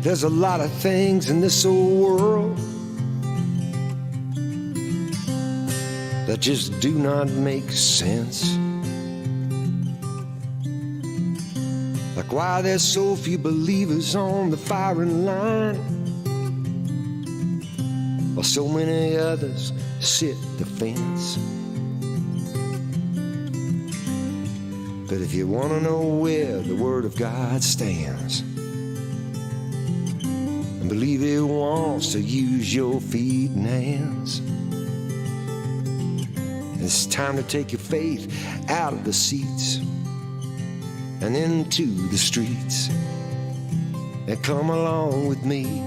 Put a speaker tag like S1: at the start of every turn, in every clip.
S1: There's a lot of things in this old world that just do not make sense. Like why there's so few believers on the firing line, while so many others sit the fence. But if you want to know where the Word of God stands, and believe it wants to use your feet and hands, it's time to take your faith out of the seats and into the streets, and come along with me.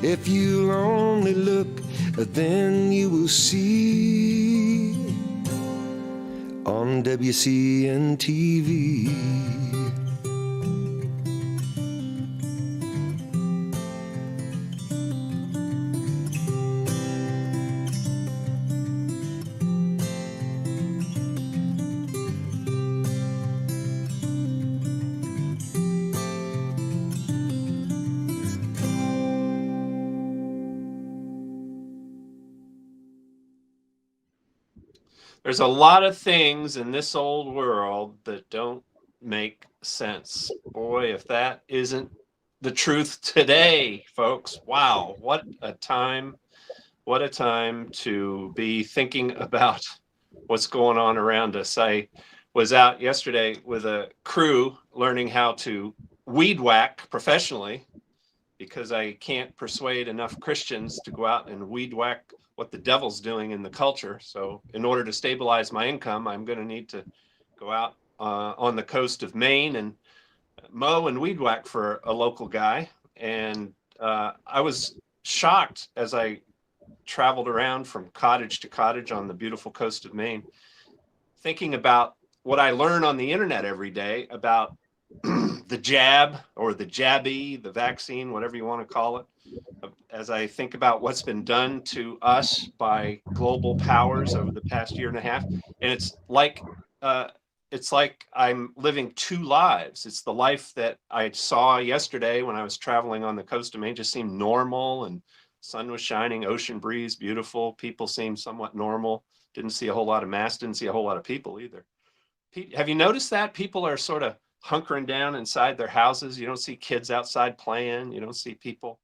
S1: If you only look, then you will see on WCN-TV.
S2: There's a lot of things in this old world that don't make sense. Boy, if that isn't the truth today, folks. Wow, what a time. What a time to be thinking about what's going on around us. I was out yesterday with a crew learning how to weed whack professionally, because I can't persuade enough Christians to go out and weed whack what the devil's doing in the culture. So in order to stabilize my income, I'm going to need to go out on the coast of Maine and mow and weed whack for a local guy. And I was shocked as I traveled around from cottage to cottage on the beautiful coast of Maine, thinking about what I learn on the internet every day about the jab or the jabby, the vaccine, whatever you want to call it, as I think about what's been done to us by global powers over the past year and a half. And it's like I'm living two lives. It's the life that I saw yesterday when I was traveling on the coast of Maine, just seemed normal, and sun was shining, ocean breeze, beautiful. People seemed somewhat normal. Didn't see a whole lot of masks, didn't see a whole lot of people either. Have you noticed that people are sort of hunkering down inside their houses? You don't see kids outside playing. You don't see people.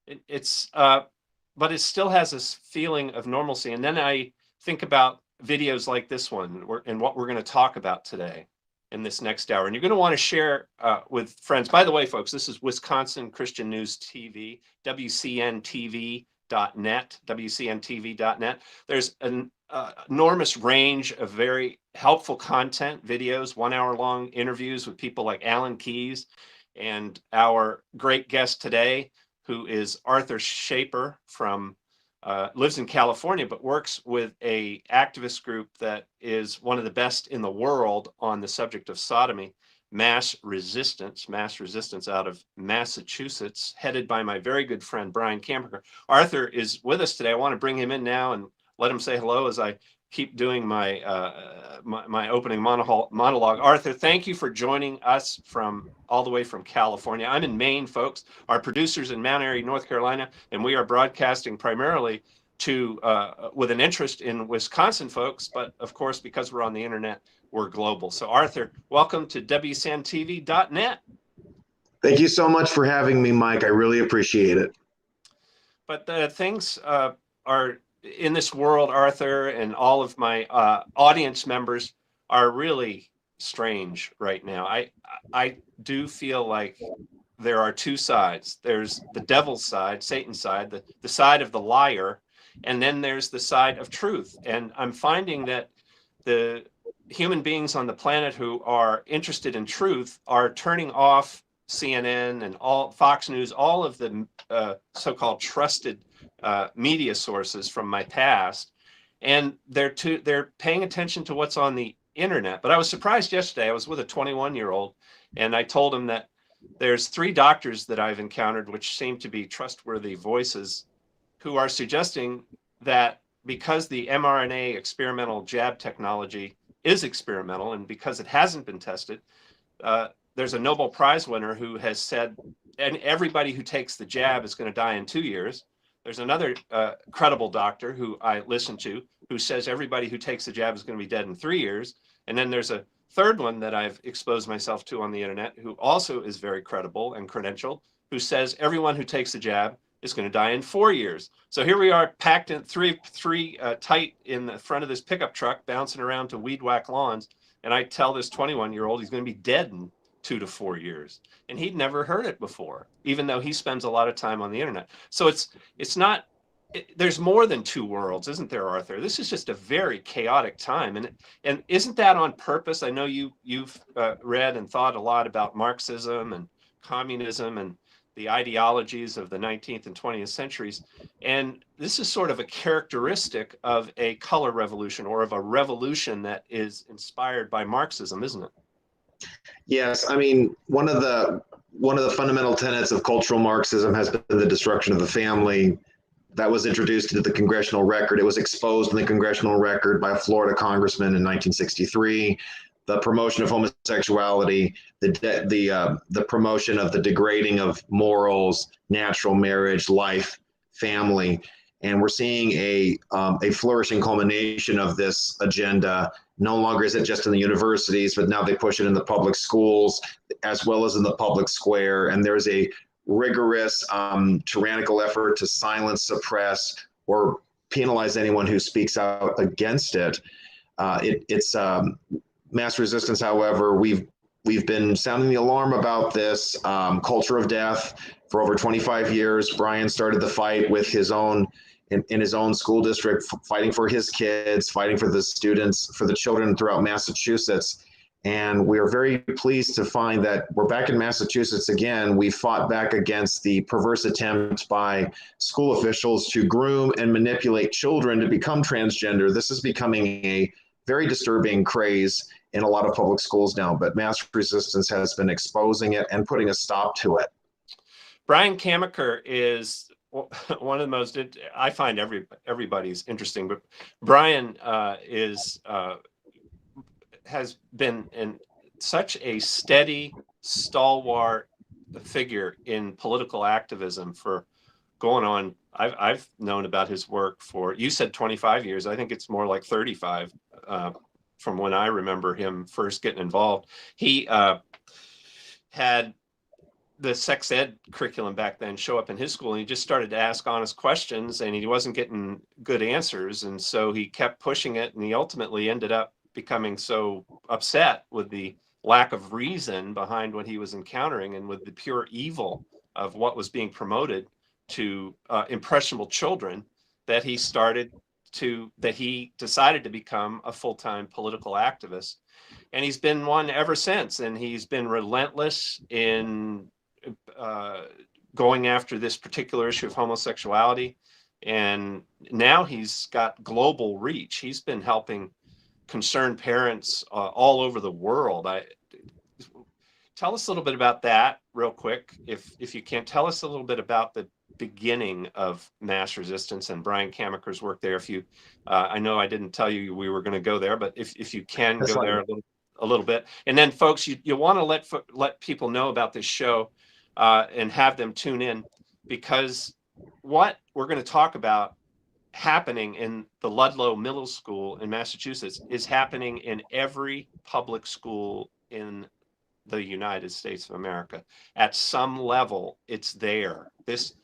S2: But it still has this feeling of normalcy. And then I think about videos like this one and what we're going to talk about today in this next hour. And you're going to want to share with friends. By the way, folks, this is Wisconsin Christian News TV, WCN-TV.net, WCN-TV.net. There's an enormous range of very helpful content, videos, 1 hour long interviews with people like Alan Keyes, and our great guest today, who is Arthur Schaper from lives in California, but works with a activist group that is one of the best in the world on the subject of sodomy, Mass Resistance out of Massachusetts, headed by my very good friend, Brian Kamperger. Arthur is with us today. I want to bring him in now and let him say hello as I keep doing my my opening monologue. Arthur, thank you for joining us from all the way from California. I'm in Maine, folks. Our producer's in Mount Airy, North Carolina, and we are broadcasting primarily to with an interest in Wisconsin folks, but of course, because we're on the internet, we're global. So Arthur, welcome to WCN-TV.net.
S3: Thank you so much for having me, Mike. I really appreciate it.
S2: But things are in this world, Arthur, and all of my audience members are really strange right now. I do feel like there are two sides. There's the devil's side, Satan's side, the side of the liar, and then there's the side of truth. And I'm finding that the human beings on the planet who are interested in truth are turning off CNN and all Fox News, all of the so-called trusted media sources from my past, and they're paying attention to what's on the internet. But I was surprised yesterday. I was with a 21-year-old, and I told him that there's 3 doctors that I've encountered which seem to be trustworthy voices, who are suggesting that because the mRNA experimental jab technology is experimental, and because it hasn't been tested, there's a Nobel Prize winner who has said, and everybody who takes the jab is going to die in 2 years. There's another credible doctor who I listen to who says everybody who takes the jab is going to be dead in 3 years. And then there's a third one that I've exposed myself to on the internet who also is very credible and credentialed, who says everyone who takes the jab is going to die in 4 years. So here we are packed in three tight in the front of this pickup truck, bouncing around to weed whack lawns. And I tell this 21-year-old he's going to be dead in 2 to 4 years. And he'd never heard it before, even though he spends a lot of time on the internet. So it's not, there's more than two worlds, isn't there, Arthur? This is just a very chaotic time. And isn't that on purpose? I know you've read and thought a lot about Marxism and communism and the ideologies of the 19th and 20th centuries. And this is sort of a characteristic of a color revolution, or of a revolution that is inspired by Marxism, isn't it?
S3: Yes, I mean, one of the fundamental tenets of cultural Marxism has been the destruction of the family. That was introduced into the congressional record. It was exposed in the congressional record by a Florida congressman in 1963. The promotion of homosexuality, the promotion of the degrading of morals, natural marriage, life, family, and we're seeing a flourishing culmination of this agenda. No longer is it just in the universities, but now they push it in the public schools as well as in the public square. And there's a rigorous, tyrannical effort to silence, suppress, or penalize anyone who speaks out against it. It's mass resistance. However, we've been sounding the alarm about this culture of death for over 25 years. Brian started the fight with his own in his own school district, fighting for his kids, fighting for the students, for the children throughout Massachusetts. And we are very pleased to find that we're back in Massachusetts again. We fought back against the perverse attempt by school officials to groom and manipulate children to become transgender. This is becoming a very disturbing craze in a lot of public schools now, but mass resistance has been exposing it and putting a stop to it.
S2: Brian Kamaker is one of the most, I find everybody's interesting, but Brian has been in such a steady, stalwart figure in political activism for going on. I've known about his work for, you said 25 years. I think it's more like 35 from when I remember him first getting involved. He had the sex ed curriculum back then show up in his school, and he just started to ask honest questions, and he wasn't getting good answers. And so he kept pushing it, and he ultimately ended up becoming so upset with the lack of reason behind what he was encountering and with the pure evil of what was being promoted to impressionable children that he decided to become a full-time political activist. And he's been one ever since, and he's been relentless in going after this particular issue of homosexuality. And now he's got global reach. He's been helping concerned parents all over the world. Tell us a little bit about that real quick, if you can. Tell us a little bit about the beginning of mass resistance and Brian Kamaker's work there. If you, I know I didn't tell you we were going to go there, but if you can go there a little bit. And then folks, you want to let people know about this show and have them tune in, because what we're going to talk about happening in the Ludlow Middle School in Massachusetts is happening in every public school in the United States of America. At some level, it's there. This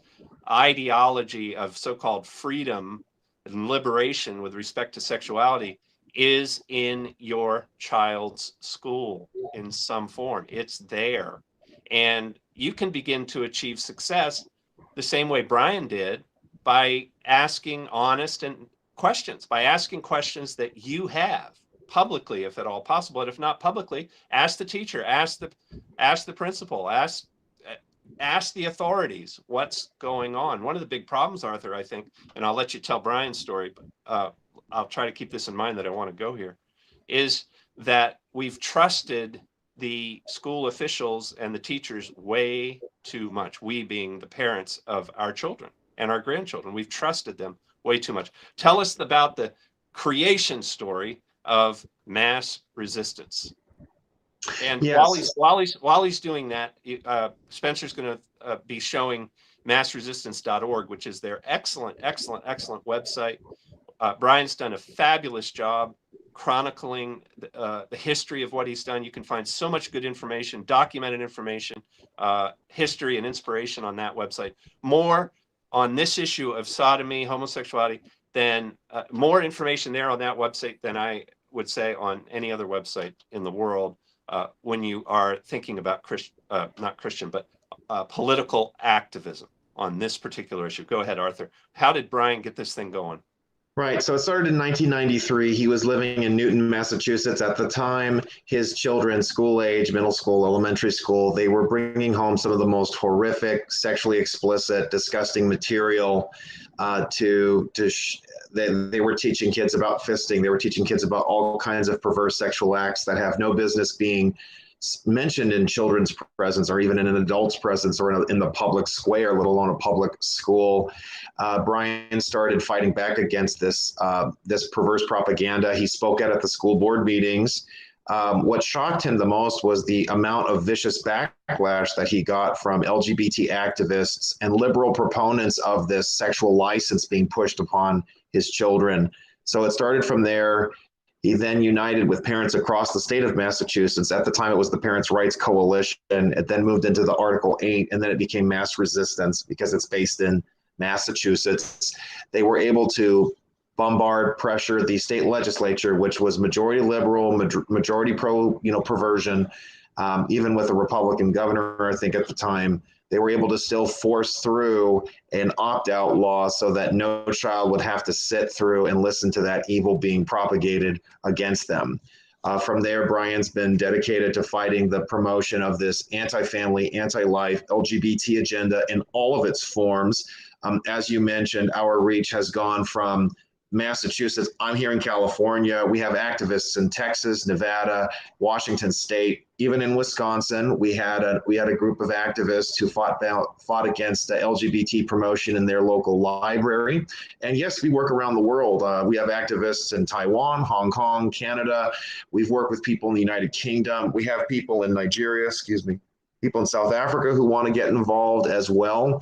S2: ideology of so-called freedom and liberation with respect to sexuality is in your child's school in some form. It's there. And you can begin to achieve success the same way Brian did, by asking honest questions, by asking questions that you have publicly, if at all possible. And if not publicly, ask the teacher, ask the principal, ask the authorities what's going on. One of the big problems, Arthur, I think, and I'll let you tell Brian's story, but I'll try to keep this in mind that I want to go here, is that we've trusted the school officials and the teachers way too much. We being the parents of our children and our grandchildren. We've trusted them way too much. Tell us about the creation story of mass resistance. And
S3: Yes.
S2: while he's doing that, Spencer's going to be showing massresistance.org, which is their excellent website. Brian's done a fabulous job chronicling the history of what he's done. You can find so much good information, documented information, history and inspiration on that website. More on this issue of sodomy, homosexuality, than more information there on that website than I would say on any other website in the world when you are thinking about not Christian, but political activism on this particular issue. Go ahead, Arthur. How did Brian get this thing going?
S3: Right. So it started in 1993. He was living in Newton, Massachusetts. At the time, his children, school age, middle school, elementary school, they were bringing home some of the most horrific, sexually explicit, disgusting material they were teaching kids about fisting. They were teaching kids about all kinds of perverse sexual acts that have no business being mentioned in children's presence or even in an adult's presence or in the public square, let alone a public school. Brian started fighting back against this perverse propaganda. He spoke out at the school board meetings. What shocked him the most was the amount of vicious backlash that he got from LGBT activists and liberal proponents of this sexual license being pushed upon his children. So it started from there. He then united with parents across the state of Massachusetts. At the time, it was the Parents' Rights Coalition. It then moved into the Article 8, and then it became Mass Resistance because it's based in Massachusetts. They were able to bombard, pressure the state legislature, which was majority liberal, majority pro, perversion. Even with a Republican governor, I think at the time, they were able to still force through an opt-out law so that no child would have to sit through and listen to that evil being propagated against them. From there, Brian's been dedicated to fighting the promotion of this anti-family, anti-life, LGBT agenda in all of its forms. As you mentioned, our reach has gone from Massachusetts. I'm here in California. We have activists in Texas, Nevada, Washington State, even in Wisconsin. We had a group of activists who fought against the LGBT promotion in their local library. And yes, we work around the world. We have activists in Taiwan, Hong Kong, Canada. We've worked with people in the United Kingdom. We have people in Nigeria, people in South Africa who want to get involved as well.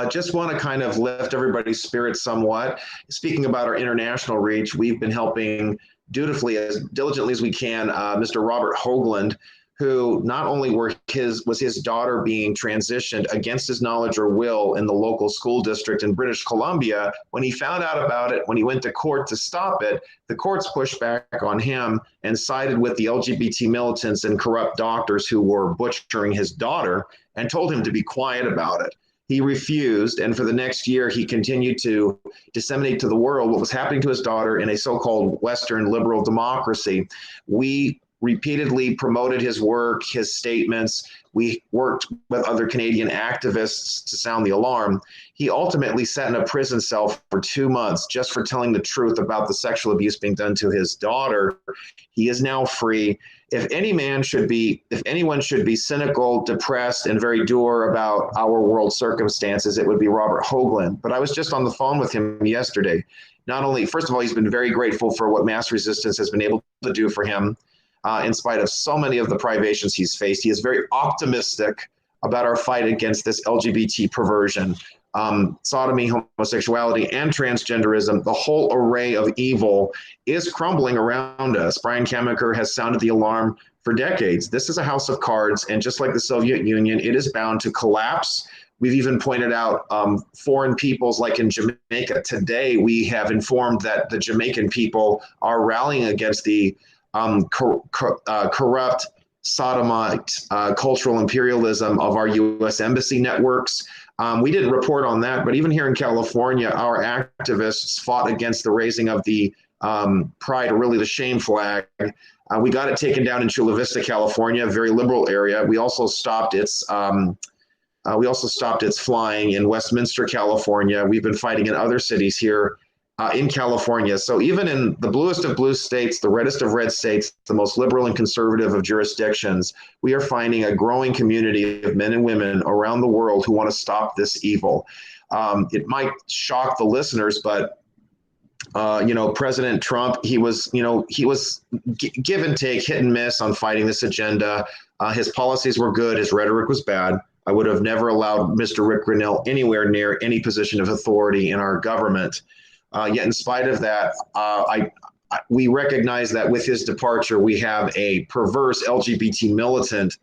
S3: Just want to kind of lift everybody's spirits somewhat. Speaking about our international reach, we've been helping dutifully, as diligently as we can, Mr. Robert Hoagland, who not only was his daughter being transitioned against his knowledge or will in the local school district in British Columbia. When he found out about it, when he went to court to stop it, the courts pushed back on him and sided with the LGBT militants and corrupt doctors who were butchering his daughter and told him to be quiet about it. He refused, and for the next year, he continued to disseminate to the world what was happening to his daughter in a so-called Western liberal democracy. We repeatedly promoted his work, his statements. We worked with other Canadian activists to sound the alarm. He ultimately sat in a prison cell for 2 months just for telling the truth about the sexual abuse being done to his daughter. He is now free. If anyone should be cynical, depressed, and very dour about our world circumstances, it would be Robert Hoagland. But I was just on the phone with him yesterday. Not only, first of all, he's been very grateful for what Mass Resistance has been able to do for him. In spite of so many of the privations he's faced, he is very optimistic about our fight against this LGBT perversion, sodomy, homosexuality, and transgenderism. The whole array of evil is crumbling around us. Brian Kamaker has sounded the alarm for decades. This is a house of cards, and just like the Soviet Union, it is bound to collapse. We've even pointed out foreign peoples like in Jamaica. Today, we have informed that the Jamaican people are rallying against the corrupt, sodomite cultural imperialism of our U.S. embassy networks. We didn't report on that, but even here in California, our activists fought against the raising of the pride, or really the shame flag. We got it taken down in Chula Vista, California, a very liberal area. We also stopped its flying in Westminster, California. We've been fighting in other cities here in California. So even in the bluest of blue states, the reddest of red states, the most liberal and conservative of jurisdictions, we are finding a growing community of men and women around the world who want to stop this evil. It might shock the listeners, but President Trump, he was give and take, hit and miss on fighting this agenda. His policies were good. His rhetoric was bad. I would have never allowed Mr. Rick Grinnell anywhere near any position of authority in our government. Yet in spite of that, we recognize that with his departure, we have a perverse LGBT militant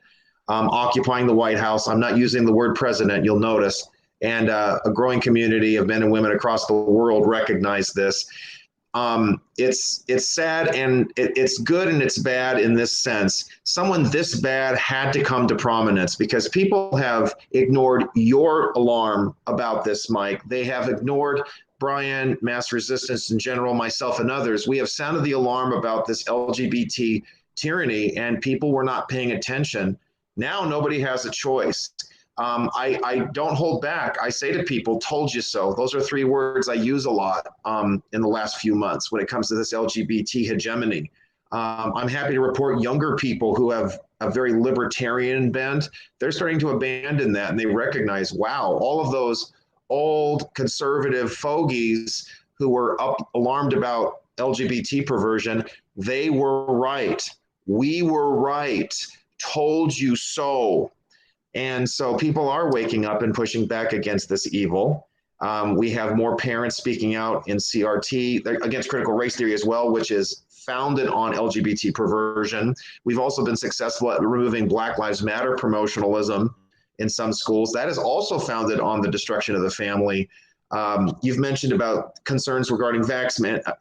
S3: occupying the White House. I'm not using the word president, you'll notice. And a growing community of men and women across the world recognize this. It's sad, and it's good and it's bad in this sense. Someone this bad had to come to prominence because people have ignored your alarm about this, Mike. They have ignored Brian, Mass Resistance in general, myself and others. We have sounded the alarm about this LGBT tyranny, and people were not paying attention. Now nobody has a choice. I don't hold back. I say to people, told you so. Those are 3 words I use a lot in the last few months when it comes to this LGBT hegemony. I'm happy to report younger people who have a very libertarian bent, they're starting to abandon that, and they recognize, wow, all of those old conservative fogies who were alarmed about LGBT perversion, they were right. We were right. Told you so. And so people are waking up and pushing back against this evil. We have more parents speaking out in CRT against critical race theory as well, which is founded on LGBT perversion. We've also been successful at removing Black Lives Matter promotionalism in some schools. That is also founded on the destruction of the family. You've mentioned about concerns regarding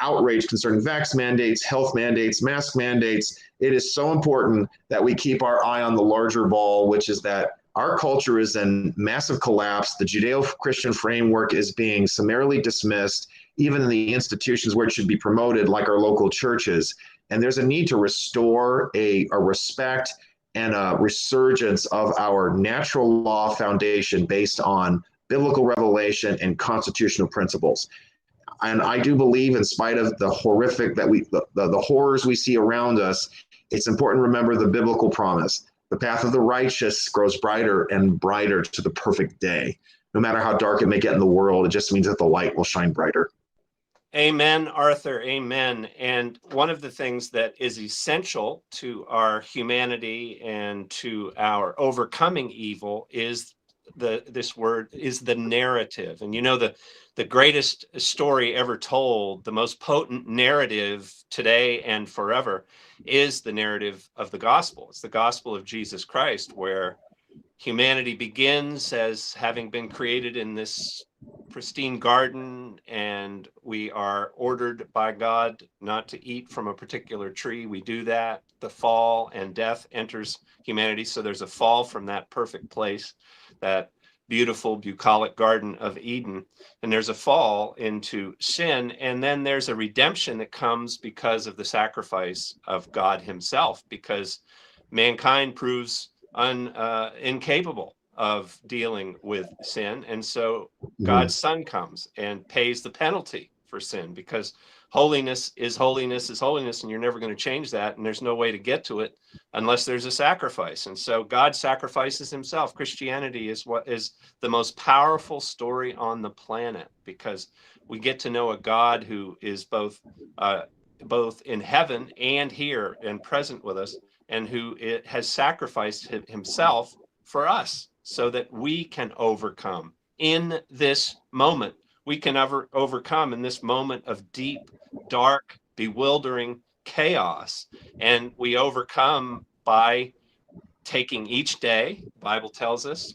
S3: outrage concerning vax mandates, health mandates, mask mandates. It is so important that we keep our eye on the larger ball, which is that our culture is in massive collapse. The Judeo-Christian framework is being summarily dismissed, even in the institutions where it should be promoted, like our local churches. And there's a need to restore a respect and a resurgence of our natural law foundation based on biblical revelation and constitutional principles. And I do believe, in spite of the horrific the horrors we see around us, it's important to remember the biblical promise. The path of the righteous grows brighter and brighter to the perfect day. No matter how dark it may get in the world, it just means that the light will shine brighter.
S2: Amen, Arthur. Amen. And one of the things that is essential to our humanity and to our overcoming evil is this word is the narrative. And the greatest story ever told, the most potent narrative today and forever, is the narrative of the gospel. It's the gospel of Jesus Christ, where humanity begins as having been created in this pristine garden, and we are ordered by God not to eat from a particular tree. We do that. The fall and death enters humanity. So there's a fall from that perfect place, that beautiful bucolic Garden of Eden. And there's a fall into sin. And then there's a redemption that comes because of the sacrifice of God himself, because mankind proves incapable of dealing with sin. And so God's Son comes and pays the penalty for sin, because holiness is holiness is holiness, and you're never going to change that. And there's no way to get to it unless there's a sacrifice. And so God sacrifices himself. Christianity is what is the most powerful story on the planet, because we get to know a God who is both in heaven and here and present with us, and who has sacrificed himself for us so that we can overcome in this moment. We can overcome in this moment of deep, dark, bewildering chaos. And we overcome by taking each day, the Bible tells us,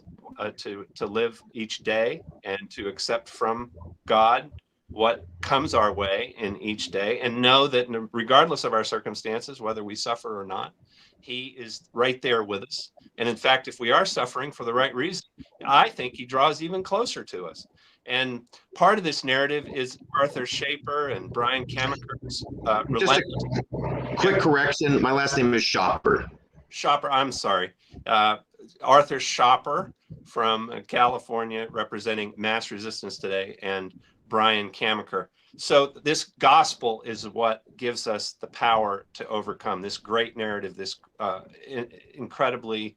S2: to live each day and to accept from God what comes our way in each day, and know that regardless of our circumstances, whether we suffer or not, he is right there with us. And in fact, if we are suffering for the right reason, I think he draws even closer to us. And part of this narrative is Arthur Schaper and Brian Kamaker's
S3: Just a quick correction. My last name is Schaper.
S2: Schaper, I'm sorry. Arthur Schaper from California, representing Mass Resistance Today, and Brian Kamaker. So this gospel is what gives us the power to overcome this great narrative, this incredible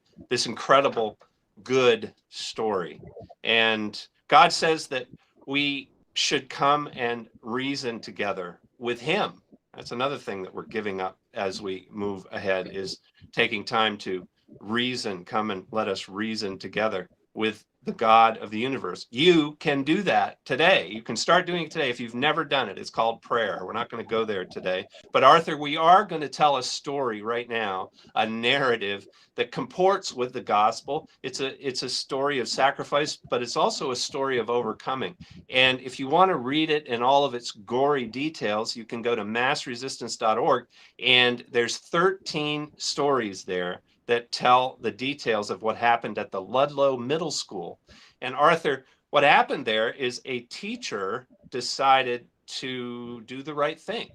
S2: good story. And God says that we should come and reason together with him. That's another thing that we're giving up as we move ahead, is taking time to reason. Come and let us reason together with the God of the universe. You can do that today. You can start doing it today if you've never done it. It's called prayer. We're not going to go there today. But Arthur, we are going to tell a story right now, a narrative that comports with the gospel. It's a story of sacrifice, but it's also a story of overcoming. And if you want to read it in all of its gory details, you can go to massresistance.org, and there's 13 stories there that tell the details of what happened at the Ludlow Middle School. And Arthur, what happened there is a teacher decided to do the right thing,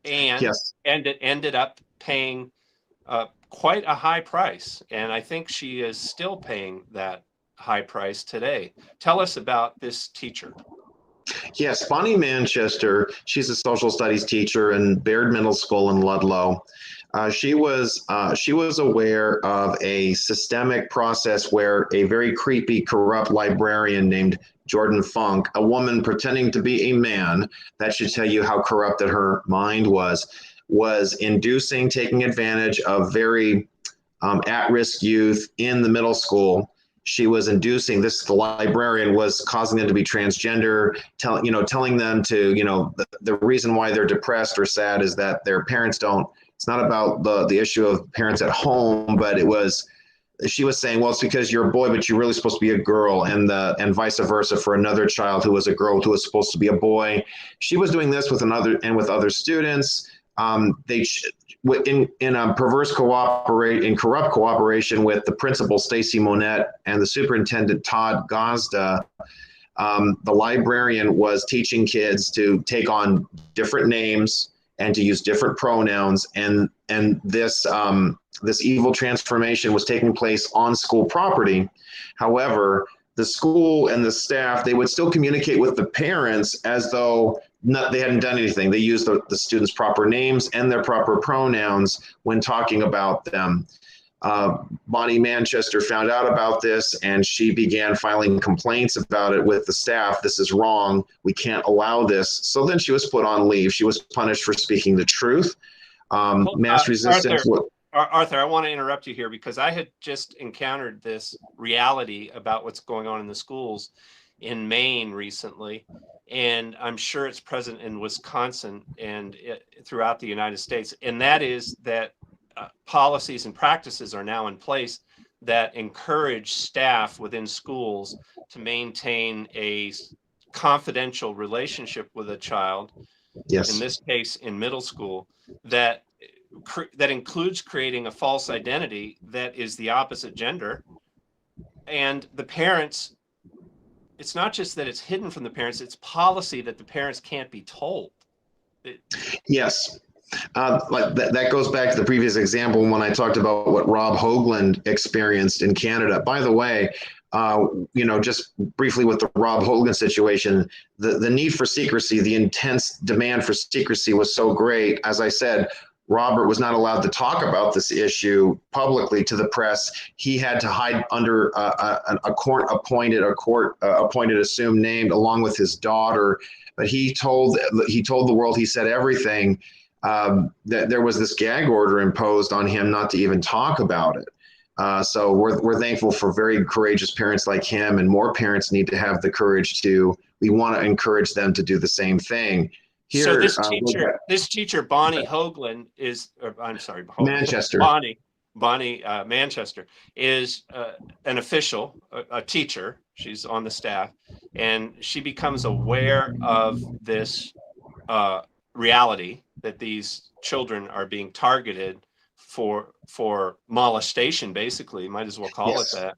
S2: and
S3: Yes.
S2: it ended up paying quite a high price. And I think she is still paying that high price today. Tell us about this teacher.
S3: Yes, Bonnie Manchester, she's a social studies teacher in Baird Middle School in Ludlow. She was aware of a systemic process where a very creepy, corrupt librarian named Jordan Funk, a woman pretending to be a man, that should tell you how corrupted her mind was inducing, taking advantage of very at-risk youth in the middle school. She was inducing this, the librarian was causing them to be transgender, telling them to, the reason why they're depressed or sad is that their parents don't, it's not about the issue of parents at home, but she was saying, well, it's because you're a boy, but you're really supposed to be a girl, and vice versa for another child who was a girl who was supposed to be a boy. She was doing this with other students. In a corrupt cooperation with the principal Stacy Monette and the superintendent Todd Gazda, the librarian was teaching kids to take on different names and to use different pronouns, and this evil transformation was taking place on school property. However, the school and the staff, they would still communicate with the parents as though they hadn't done anything. They used the students' proper names and their proper pronouns when talking about them. Bonnie Manchester found out about this, and she began filing complaints about it with the staff. This is wrong. We can't allow this. So then she was put on leave. She was punished for speaking the truth. Mass resistance.
S2: Arthur, I want to interrupt you here because I had just encountered this reality about what's going on in the schools in Maine recently, and I'm sure it's present in Wisconsin and throughout the United States. And that is that policies and practices are now in place that encourage staff within schools to maintain a confidential relationship with a child. Yes. In this case, in middle school, that includes creating a false identity that is the opposite gender. And the parents, it's not just that it's hidden from the parents, it's policy that the parents can't be told.
S3: Yes. Like that goes back to the previous example when I talked about what Rob Hoagland experienced in Canada. By the way, just briefly with the Rob Hoagland situation, the need for secrecy, the intense demand for secrecy was so great. As I said, Robert was not allowed to talk about this issue publicly to the press. He had to hide under a court appointed assumed name along with his daughter. But he told the world, he said everything, that there was this gag order imposed on him not to even talk about it. So we're thankful for very courageous parents like him, and more parents need to have the courage we want to encourage them to do the same thing. Here,
S2: so this teacher, Bonnie Hoagland
S3: Manchester.
S2: Bonnie Manchester is an official, a teacher. She's on the staff, and she becomes aware of this reality that these children are being targeted for molestation, basically, might as well call it that,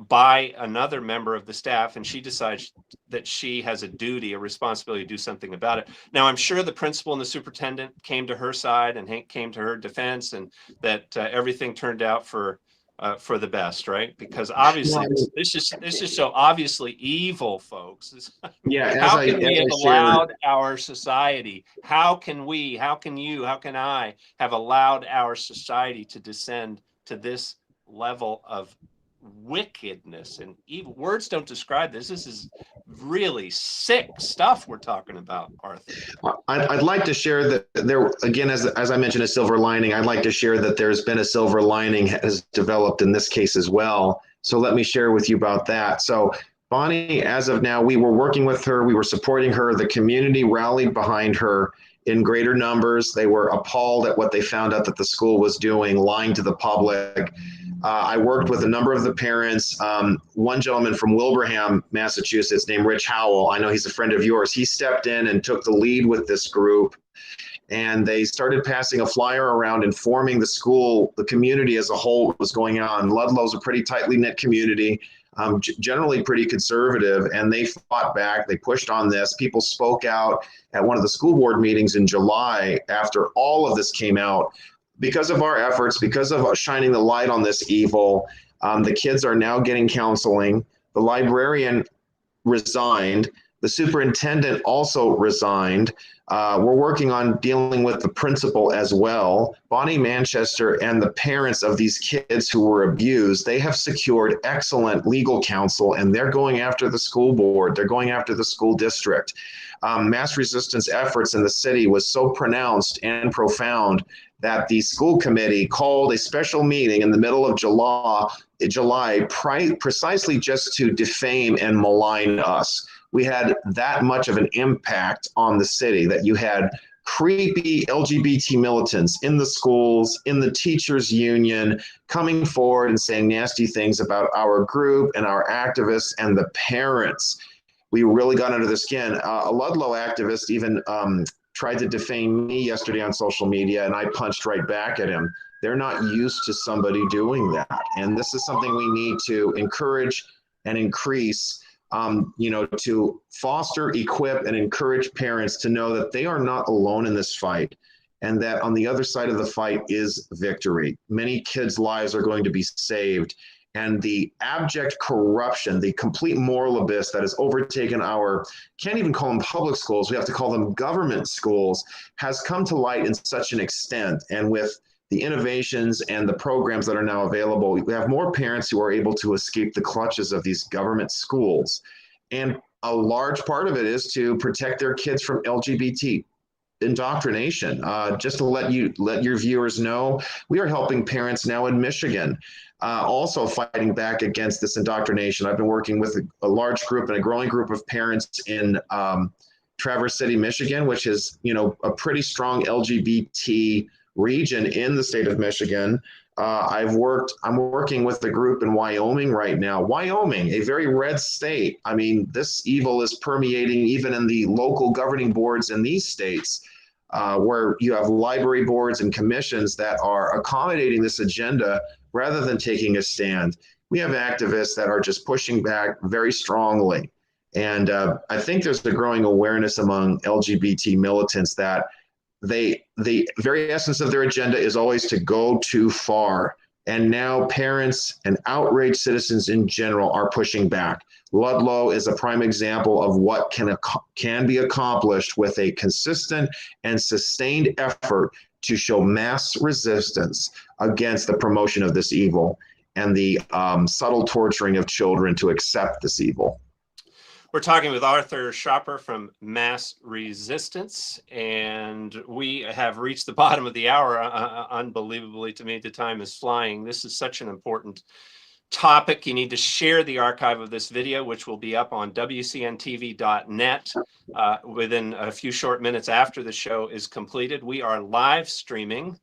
S2: by another member of the staff, and she decides that she has a duty, a responsibility to do something about it. Now, I'm sure the principal and the superintendent came to her side and Hank came to her defense, and that everything turned out for the best, right? Because obviously this is so obviously evil, folks. How can we have allowed our society? How can we? How can you? How can I have allowed our society to descend to this level of wickedness and evil? Words don't describe this. This is really sick stuff we're talking about, Arthur.
S3: I'd like to share that there, again, as I mentioned, a silver lining. I'd like to share that there's been a silver lining has developed in this case as well. So let me share with you about that. So Bonnie, as of now, we were working with her. We were supporting her. The community rallied behind her in greater numbers. They were appalled at what they found out that the school was doing, lying to the public. I worked with a number of the parents. One gentleman from Wilbraham, Massachusetts, named Rich Howell. I know he's a friend of yours. He stepped in and took the lead with this group. And they started passing a flyer around informing the school, the community as a whole, what was going on. Ludlow's a pretty tightly knit community, generally pretty conservative, and they fought back. They pushed on this. People spoke out at one of the school board meetings in July after all of this came out. Because of our efforts, because of shining the light on this evil, the kids are now getting counseling. The librarian resigned. The superintendent also resigned. We're working on dealing with the principal as well. Bonnie Manchester and the parents of these kids who were abused, they have secured excellent legal counsel, and they're going after the school board. They're going after the school district. Mass resistance efforts in the city was so pronounced and profound that the school committee called a special meeting in the middle of July precisely just to defame and malign us. We had that much of an impact on the city that you had creepy LGBT militants in the schools, in the teachers union, coming forward and saying nasty things about our group and our activists and the parents. We really got under the skin. A Ludlow activist even tried to defame me yesterday on social media, and I punched right back at him. They're not used to somebody doing that. And this is something we need to encourage and increase, to foster, equip, and encourage parents to know that they are not alone in this fight, and that on the other side of the fight is victory. Many kids' lives are going to be saved. And the abject corruption, the complete moral abyss that has overtaken our, can't even call them public schools, we have to call them government schools, has come to light in such an extent. And with the innovations and the programs that are now available, we have more parents who are able to escape the clutches of these government schools. And a large part of it is to protect their kids from LGBT indoctrination. Just to let your viewers know, we are helping parents now in Michigan, also fighting back against this indoctrination. I've been working with a large group and a growing group of parents in Traverse City, Michigan, which is a pretty strong LGBT region in the state of Michigan. I'm working with a group in Wyoming right now. Wyoming, a very red state. I mean, this evil is permeating even in the local governing boards in these states, where you have library boards and commissions that are accommodating this agenda rather than taking a stand. We have activists that are just pushing back very strongly. And I think there's a growing awareness among LGBT militants that the very essence of their agenda is always to go too far. And now parents and outraged citizens in general are pushing back. Ludlow is a prime example of what can be accomplished with a consistent and sustained effort to show mass resistance against the promotion of this evil and the subtle torturing of children to accept this evil.
S2: We're talking with Arthur Schaper from Mass Resistance, and we have reached the bottom of the hour. Unbelievably to me, the time is flying. This is such an important topic. You need to share the archive of this video, which will be up on WCN-TV.net within a few short minutes after the show is completed. We are live streaming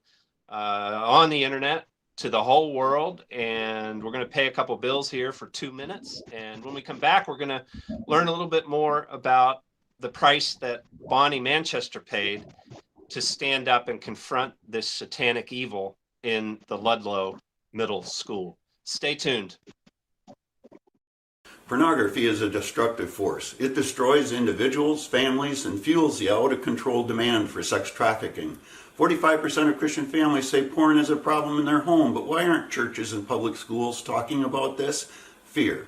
S2: on the internet to the whole world, and we're going to pay a couple bills here for 2 minutes. And when we come back, we're going to learn a little bit more about the price that Bonnie Manchester paid to stand up and confront this satanic evil in the Ludlow Middle School. Stay tuned.
S4: Pornography is a destructive force. It destroys individuals, families, and fuels the out-of-control demand for sex trafficking. 45% of Christian families say porn is a problem in their home, but why aren't churches and public schools talking about this? Fear.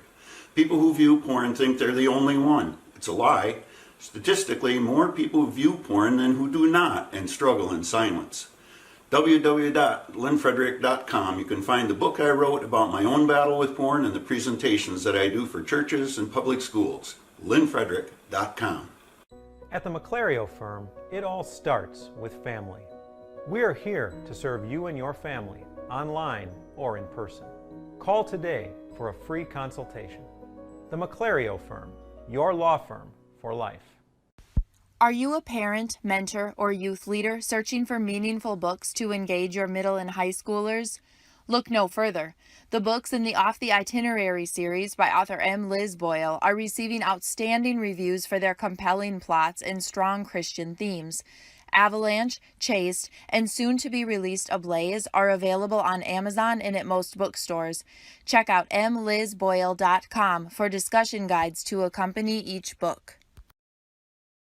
S4: People who view porn think they're the only one. It's a lie. Statistically, more people view porn than who do not and struggle in silence. www.linfrederick.com. You can find the book I wrote about my own battle with porn and the presentations that I do for churches and public schools. lynnfrederick.com.
S5: At the McClario firm, it all starts with family. We are here to serve you and your family, online or in person. Call today for a free consultation. The McClario firm, your law firm for life.
S6: Are you a parent, mentor, or youth leader searching for meaningful books to engage your middle and high schoolers? Look no further. The books in the Off the Itinerary series by author M. Liz Boyle are receiving outstanding reviews for their compelling plots and strong Christian themes. Avalanche, Chaste, and soon-to-be-released Ablaze are available on Amazon and at most bookstores. Check out mlizboyle.com for discussion guides to accompany each book.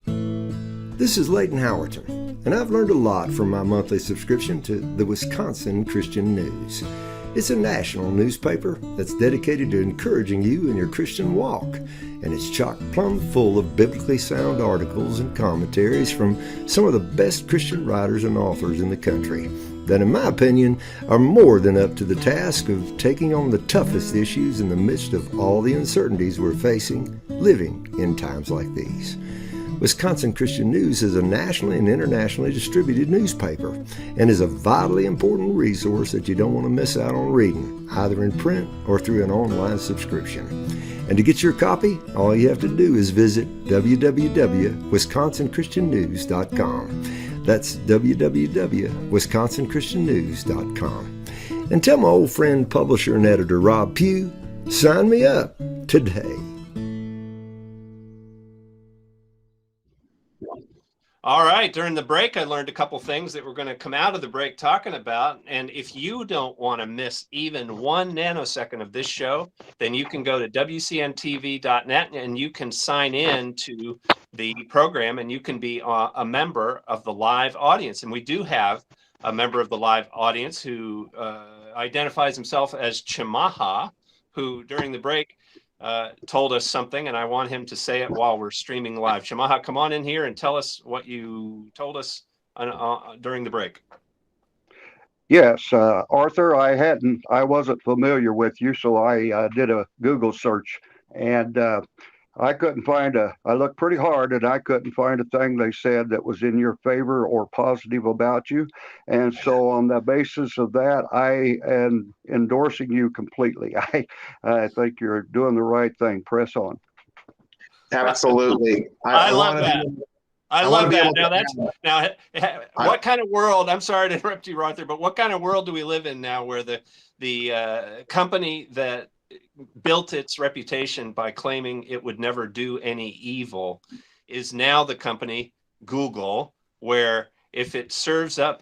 S1: This is Leighton Howerton, and I've learned a lot from my monthly subscription to the Wisconsin Christian News. It's a national newspaper that's dedicated to encouraging you in your Christian walk, and it's chock plumb full of biblically sound articles and commentaries from some of the best Christian writers and authors in the country that, in my opinion, are more than up to the task of taking on the toughest issues in the midst of all the uncertainties we're facing living in times like these. Wisconsin Christian News is a nationally and internationally distributed newspaper and is a vitally important resource that you don't want to miss out on reading, either in print or through an online subscription. And to get your copy, all you have to do is visit www.wisconsinchristiannews.com. That's www.wisconsinchristiannews.com. And tell my old friend, publisher, and editor Rob Pugh, sign me up today.
S2: All right. During the break, I learned a couple things that we're going to come out of the break talking about. And if you don't want to miss even 1 nanosecond of this show, then you can go to WCN-TV.net and you can sign in to the program and you can be a member of the live audience. And we do have a member of the live audience who identifies himself as Chamaha, who during the break told us something, and I want him to say it while we're streaming live. Chamaha, come on in here and tell us what you told us during the break.
S7: Yes, Arthur, I wasn't familiar with you, so I did a Google search, and I couldn't find I looked pretty hard, and I couldn't find a thing they said that was in your favor or positive about you. And so on the basis of that, I am endorsing you completely. I think you're doing the right thing. Press on.
S3: Absolutely.
S2: I love that. I love that. What kind of world, I'm sorry to interrupt you, Arthur, but what kind of world do we live in now where the company that built its reputation by claiming it would never do any evil is now the company, Google, where if it serves up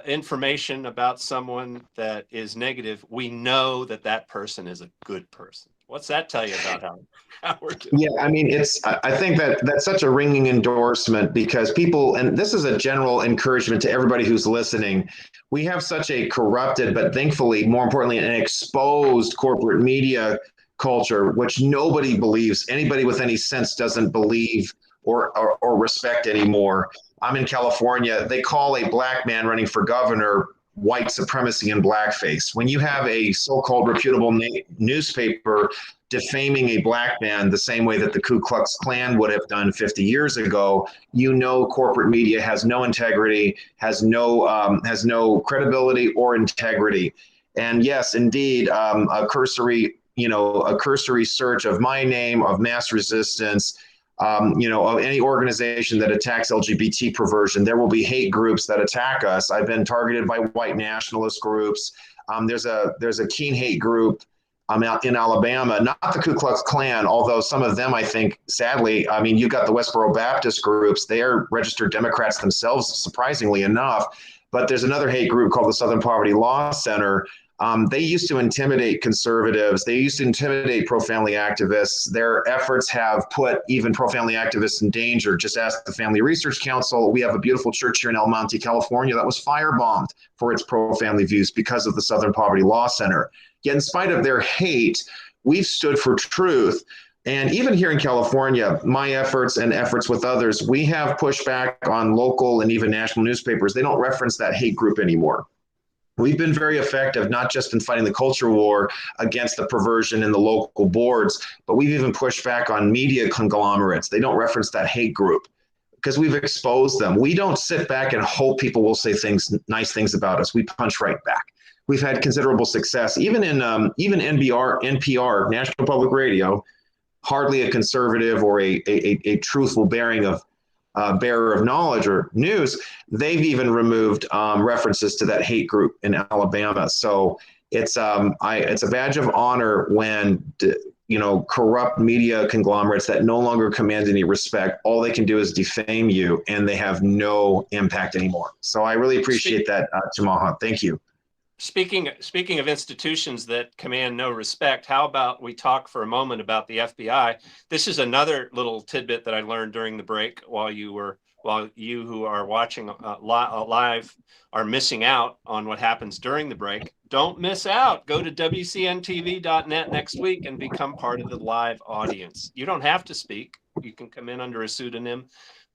S2: information about someone that is negative, we know that that person is a good person. What's that tell you about how we're doing?
S3: Yeah, I mean, I think that's such a ringing endorsement because people, and this is a general encouragement to everybody who's listening. We have such a corrupted, but thankfully, more importantly, an exposed corporate media culture, which nobody believes. Anybody with any sense doesn't believe or respect anymore. I'm in California. They call a black man running for governor white supremacy and blackface. When you have a so-called reputable newspaper defaming a black man the same way that the Ku Klux Klan would have done 50 years ago, you know corporate media has no integrity, has no credibility or integrity. And yes, indeed, a cursory search of my name, of mass resistance, of any organization that attacks LGBT perversion, there will be hate groups that attack us. I've been targeted by white nationalist groups. There's a keen hate group out in Alabama, not the Ku Klux Klan, although some of them, I think, sadly, I mean, you've got the Westboro Baptist groups. They are registered Democrats themselves, surprisingly enough. But there's another hate group called the Southern Poverty Law Center. They used to intimidate conservatives. They used to intimidate pro-family activists. Their efforts have put even pro-family activists in danger. Just ask the Family Research Council. We have a beautiful church here in El Monte, California that was firebombed for its pro-family views because of the Southern Poverty Law Center. Yet in spite of their hate, we've stood for truth. And even here in California, my efforts and efforts with others, we have pushed back on local and even national newspapers. They don't reference that hate group anymore. We've been very effective, not just in fighting the culture war against the perversion in the local boards, but we've even pushed back on media conglomerates. They don't reference that hate group because we've exposed them. We don't sit back and hope people will say nice things about us. We punch right back. We've had considerable success, even in NPR, National Public Radio, hardly a conservative or a truthful bearer of knowledge or news. They've even removed references to that hate group in Alabama. So it's a badge of honor when corrupt media conglomerates that no longer command any respect, all they can do is defame you, and they have no impact anymore. So I really appreciate that, Jamaha. Thank you.
S2: Speaking of institutions that command no respect, how about we talk for a moment about the FBI? This is another little tidbit that I learned during the break while you who are watching live are missing out on what happens during the break. Don't miss out. Go to WCN-TV.net next week and become part of the live audience. You don't have to speak. You can come in under a pseudonym,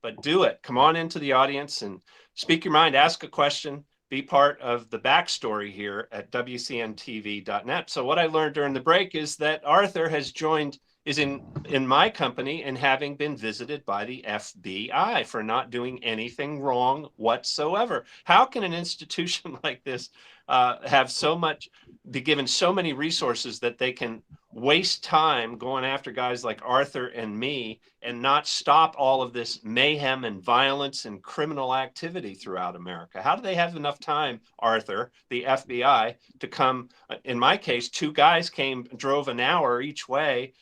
S2: but do it. Come on into the audience and speak your mind, ask a question, be part of the backstory here at WCN-TV.net. So what I learned during the break is that Arthur is in my company and having been visited by the FBI for not doing anything wrong whatsoever. How can an institution like this be given so many resources that they can waste time going after guys like Arthur and me and not stop all of this mayhem and violence and criminal activity throughout America? How do they have enough time, Arthur, the FBI, to come? In my case, two guys drove an hour each way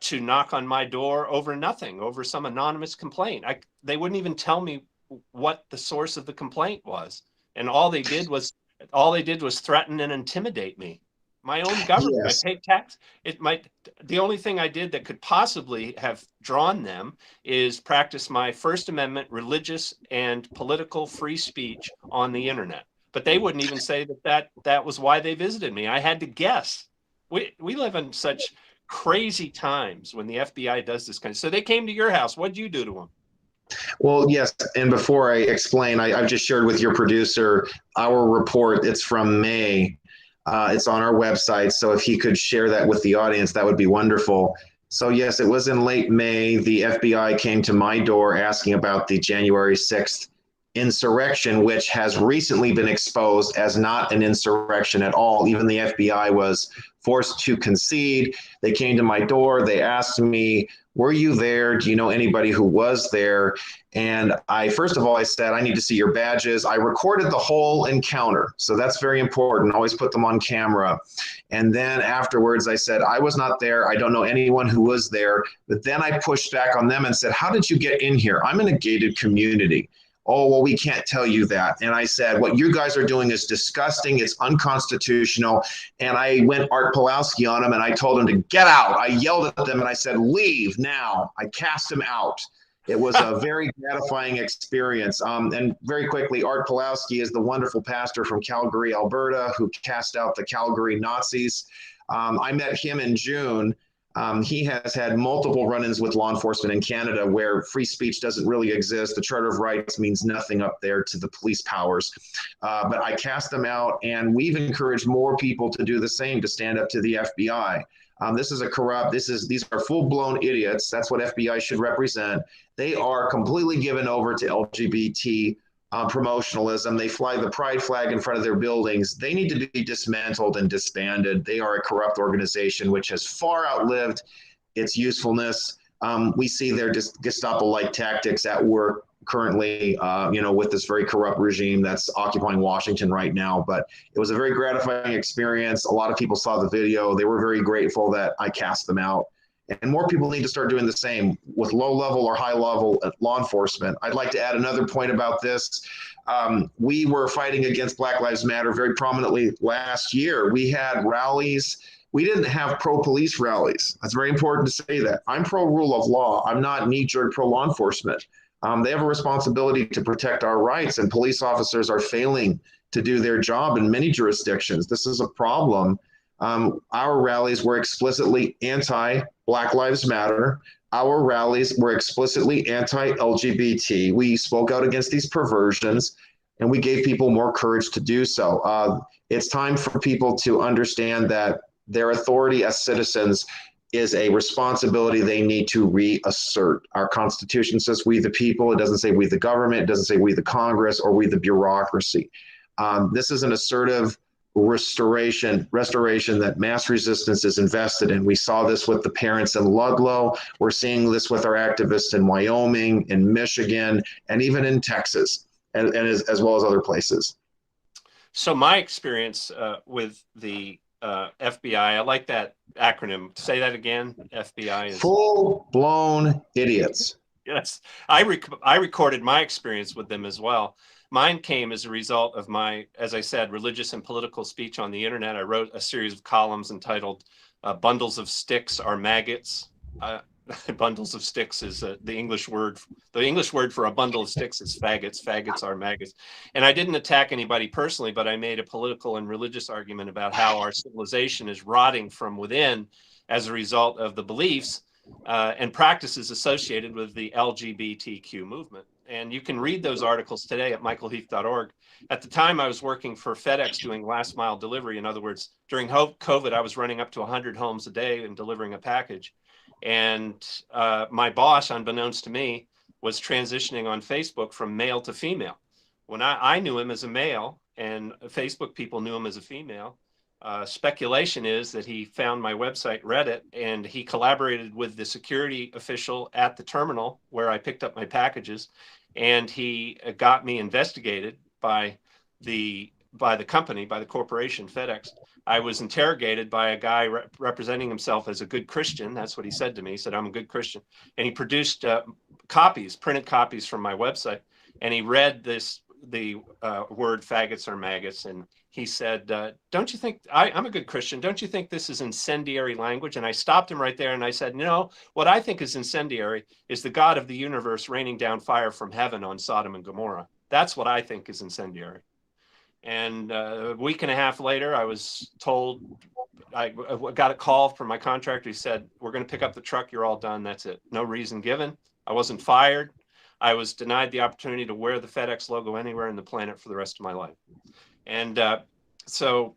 S2: to knock on my door over nothing, over some anonymous complaint. They wouldn't even tell me what the source of the complaint was. And all they did was threaten and intimidate me. My own government. Yes. I paid tax. The only thing I did that could possibly have drawn them is practice my First Amendment religious and political free speech on the internet. But they wouldn't even say that was why they visited me. I had to guess. We live in such crazy times when the FBI does this kind of. So they came to your house. What'd you do to them?
S3: Well, yes. And before I explain, I've just shared with your producer our report. It's from May. It's on our website. So if he could share that with the audience, that would be wonderful. So yes, it was in late May. The FBI came to my door asking about the January 6th insurrection, which has recently been exposed as not an insurrection at all. Even the FBI was forced to concede. They came to my door. They asked me, were you there? Do you know anybody who was there? And first of all, I said, I need to see your badges. I recorded the whole encounter. So that's very important. Always put them on camera. And then afterwards, I said, I was not there. I don't know anyone who was there. But then I pushed back on them and said, how did you get in here? I'm in a gated community. Oh, well, we can't tell you that. And I said, what you guys are doing is disgusting. It's unconstitutional. And I went Art Pulowski on him and I told him to get out. I yelled at them and I said, leave now. I cast him out. It was a very gratifying experience. And very quickly, Art Pulowski is the wonderful pastor from Calgary, Alberta, who cast out the Calgary Nazis. I met him in June. He has had multiple run-ins with law enforcement in Canada where free speech doesn't really exist. The Charter of Rights means nothing up there to the police powers. But I cast them out, and we've encouraged more people to do the same, to stand up to the FBI. These are full-blown idiots. That's what FBI should represent. They are completely given over to LGBT promotionalism. They fly the pride flag in front of their buildings. They need to be dismantled and disbanded. They are a corrupt organization which has far outlived its usefulness. We see their Gestapo-like tactics at work currently, with this very corrupt regime that's occupying Washington right now. But it was a very gratifying experience. A lot of people saw the video. They were very grateful that I cast them out. And more people need to start doing the same with low-level or high-level law enforcement. I'd like to add another point about this. We were fighting against Black Lives Matter very prominently last year. We had rallies. We didn't have pro-police rallies. That's very important to say that. I'm pro-rule of law. I'm not knee-jerk pro-law enforcement. They have a responsibility to protect our rights, and police officers are failing to do their job in many jurisdictions. This is a problem. Our rallies were explicitly anti-Black Lives Matter. Our rallies were explicitly anti-LGBT. We spoke out against these perversions. and we gave people more courage to do so. It's time for people to understand that their authority as citizens is a responsibility they need to reassert. Our Constitution says we the people. It doesn't say we the government. It doesn't say we the Congress or we the bureaucracy. This is an assertive restoration that mass resistance is invested in. We saw this with the parents in Ludlow. We're seeing this with our activists in Wyoming, in Michigan, and even in Texas, and as well as other places.
S2: So my experience with the FBI, I like that acronym. Say that again. FBI is
S3: full-blown idiots.
S2: Yes, I recorded my experience with them as well. Mine came as a result of my, as I said, religious and political speech on the internet. I wrote a series of columns entitled "Bundles of Sticks Are Maggots." Bundles of sticks is the English word. The English word for a bundle of sticks is faggots. Faggots are maggots. And I didn't attack anybody personally, but I made a political and religious argument about how our civilization is rotting from within as a result of the beliefs and practices associated with the LGBTQ movement. And you can read those articles today at michaelheath.org. At the time, I was working for FedEx doing last mile delivery. In other words, during COVID, I was running up to 100 homes a day and delivering a package. And my boss, unbeknownst to me, was transitioning on Facebook from male to female. When I knew him as a male and Facebook people knew him as a female, speculation is that he found my website, read it, and he collaborated with the security official at the terminal where I picked up my packages, and he got me investigated by the company, by the corporation, FedEx. I was interrogated by a guy representing himself as a good Christian. That's what he said to me. He said, "I'm a good Christian." And he produced printed copies from my website. And he read the word faggots or maggots. And he said, "Don't you think, I'm a good Christian, don't you think this is incendiary language?" And I stopped him right there and I said, "No, what I think is incendiary is the God of the universe raining down fire from heaven on Sodom and Gomorrah. That's what I think is incendiary." And a week and a half later, I was told, I got a call from my contractor. He said, "We're going to pick up the truck. You're all done. That's it." No reason given. I wasn't fired. I was denied the opportunity to wear the FedEx logo anywhere in the planet for the rest of my life. And so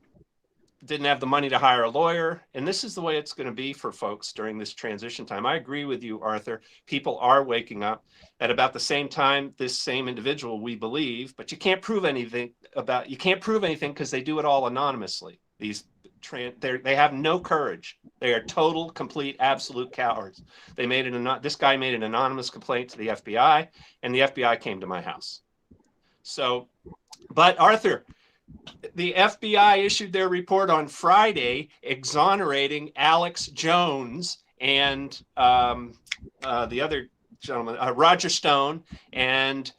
S2: didn't have the money to hire a lawyer. And this is the way it's going to be for folks during this transition time. I agree with you, Arthur. People are waking up at about the same time, this same individual, we believe, but you can't prove anything because they do it all anonymously. They have no courage. They are total, complete, absolute cowards. This guy made an anonymous complaint to the FBI, and the FBI came to my house. So, but Arthur, the FBI issued their report on Friday exonerating Alex Jones and the other gentleman, Roger Stone. And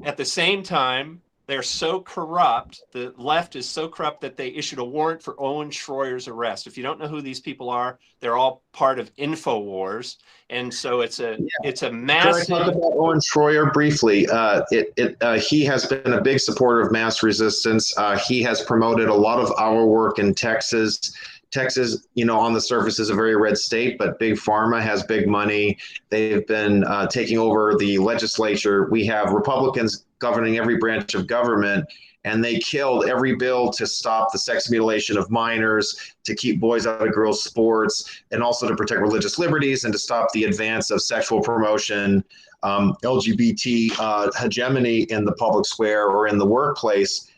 S2: at the same time, they're so corrupt, the left is so corrupt that they issued a warrant for Owen Schroyer's arrest. If you don't know who these people are, they're all part of InfoWars. And so it's a massive...
S3: Can I talk about Owen Schroyer briefly? He has been a big supporter of mass resistance. He has promoted a lot of our work in Texas. Texas, on the surface is a very red state, but Big Pharma has big money. They've been taking over the legislature. We have Republicans governing every branch of government, and they killed every bill to stop the sex mutilation of minors, to keep boys out of girls' sports, and also to protect religious liberties and to stop the advance of sexual promotion, LGBT hegemony in the public square or in the workplace.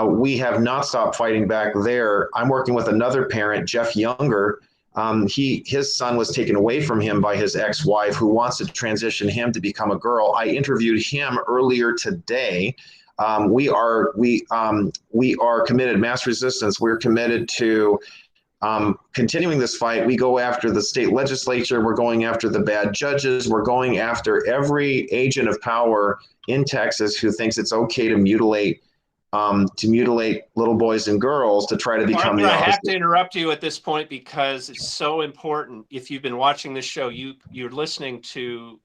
S3: We have not stopped fighting back there. I'm working with another parent, Jeff Younger. His son was taken away from him by his ex-wife, who wants to transition him to become a girl. I interviewed him earlier today. We are committed, mass resistance. We're committed to continuing this fight. We go after the state legislature. We're going after the bad judges. We're going after every agent of power in Texas who thinks it's okay to mutilate little boys and girls to try to become the opposite.
S2: I have to interrupt you at this point because it's so important. If you've been watching this show, you're listening to